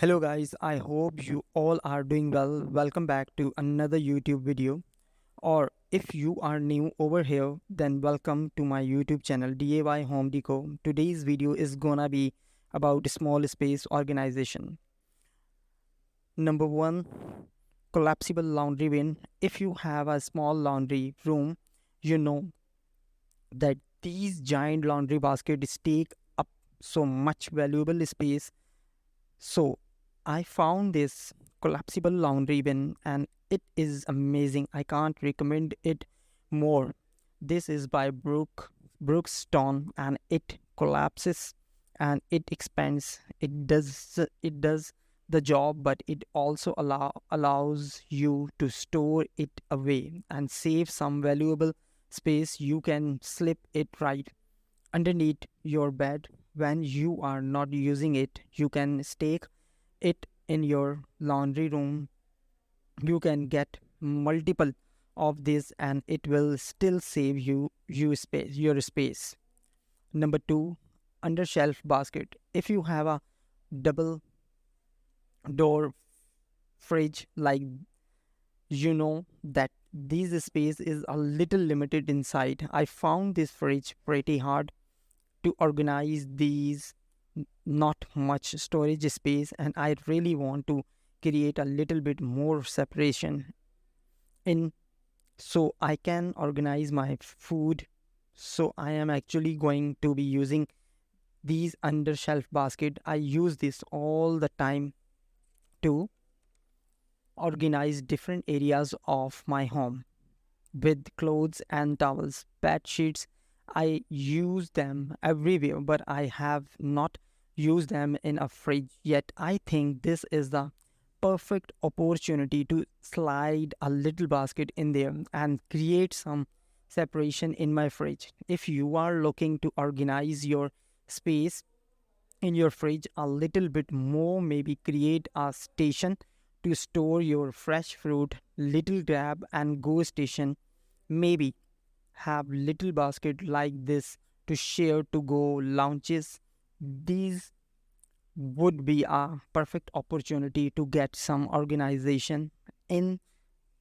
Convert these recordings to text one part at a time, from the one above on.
Hello guys, I hope you all are doing well. Welcome back to another YouTube video. Or if you are new over here, then welcome to my YouTube channel DIY Home Deco. Today's video is gonna be about small space organization. Number 1, collapsible laundry bin. If you have a small laundry room, you know that these giant laundry baskets take up so much valuable space. So I found this collapsible laundry bin and it is amazing. I can't recommend it more. This is by Brookstone and it collapses and it expands. It does the job, but it also allows you to store it away and save some valuable space. You can slip it right underneath your bed when you are not using it. You can stake it in your laundry room. You can get multiple of this and it will still save your space. Number 2, under shelf basket. If you have a double door fridge, like, you know that this space is a little limited inside. I found this fridge pretty hard to organize. These not much storage space and I really want to create a little bit more separation in so I can organize my food. So I am actually going to be using these under shelf basket. I use this all the time to organize different areas of my home with clothes and towels, bed sheets. I use them everywhere, but I have not used them in a fridge yet. I think this is the perfect opportunity to slide a little basket in there and create some separation in my fridge. If you are looking to organize your space in your fridge a little bit more, maybe create a station to store your fresh fruit, little grab and go station. Maybe have little basket like this to share to go lunches. These would be a perfect opportunity to get some organization in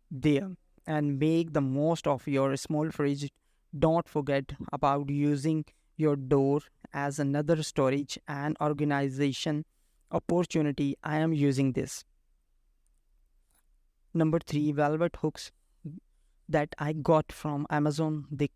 there and make the most of your small fridge. Don't forget about using your door as another storage and organization opportunity. I am using this. Number 3, velvet hooks that I got from Amazon. They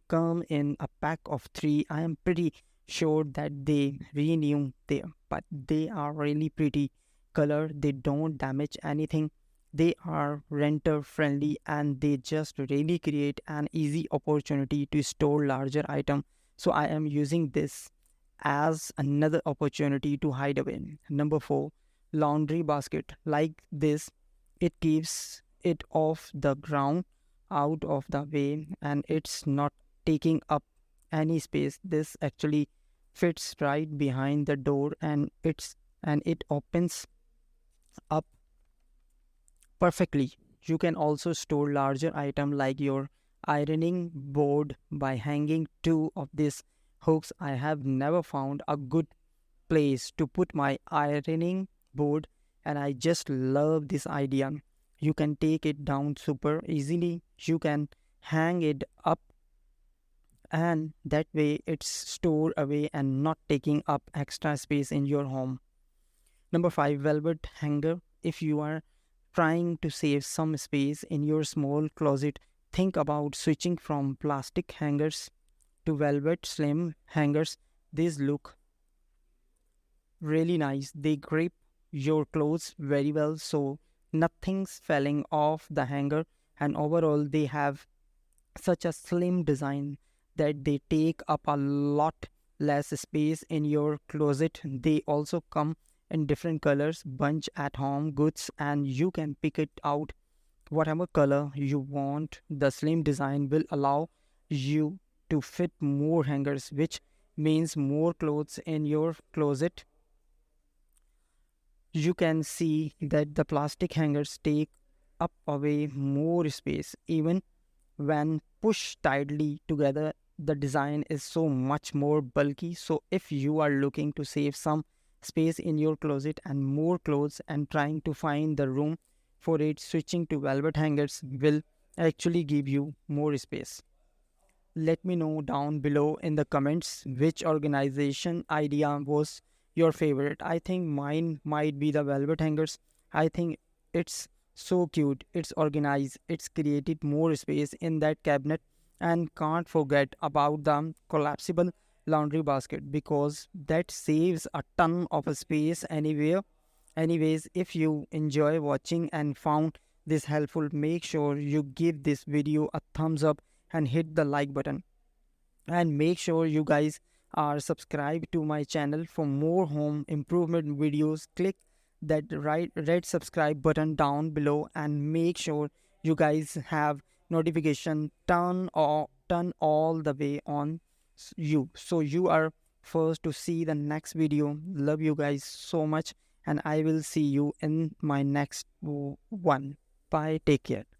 come in a pack of 3. I am pretty sure that they renew them, but they are really pretty color. They don't damage anything. They are renter friendly and they just really create an easy opportunity to store larger item. So I am using this as another opportunity to hide away. Number 4, laundry basket like this. It keeps it off the ground, out of the way, and it's not taking up any space. This actually fits right behind the door and it opens up perfectly. You can also store larger item like your ironing board by hanging 2 of these hooks. I have never found a good place to put my ironing board and I just love this idea. You can take it down super easily. You can hang it up and that way it's stored away and not taking up extra space in your home. Number 5, velvet hanger. If you are trying to save some space in your small closet, think about switching from plastic hangers to velvet slim hangers. These look really nice. They grip your clothes very well so nothing's falling off the hanger, and overall they have such a slim design that they take up a lot less space in your closet. They also come in different colors, bunch at home goods, and you can pick it out whatever color you want. The slim design will allow you to fit more hangers, which means more clothes in your closet. You can see that the plastic hangers take up away more space. Even when pushed tightly together, the design is so much more bulky. So if you are looking to save some space in your closet and more clothes and trying to find the room for it, switching to velvet hangers will actually give you more space. Let me know down below in the comments which organization idea was your favorite. I think mine might be the velvet hangers. I think it's so cute, it's organized, it's created more space in that cabinet. And can't forget about the collapsible laundry basket because that saves a ton of space anywhere. Anyways, if you enjoy watching and found this helpful, make sure you give this video a thumbs up and hit the like button, and make sure you guys are subscribed to my channel for more home improvement videos. Click that right red subscribe button down below and make sure you guys have notification turn all the way on you, so you are first to see the next video. Love you guys so much, and I will see you in my next one. Bye, take care.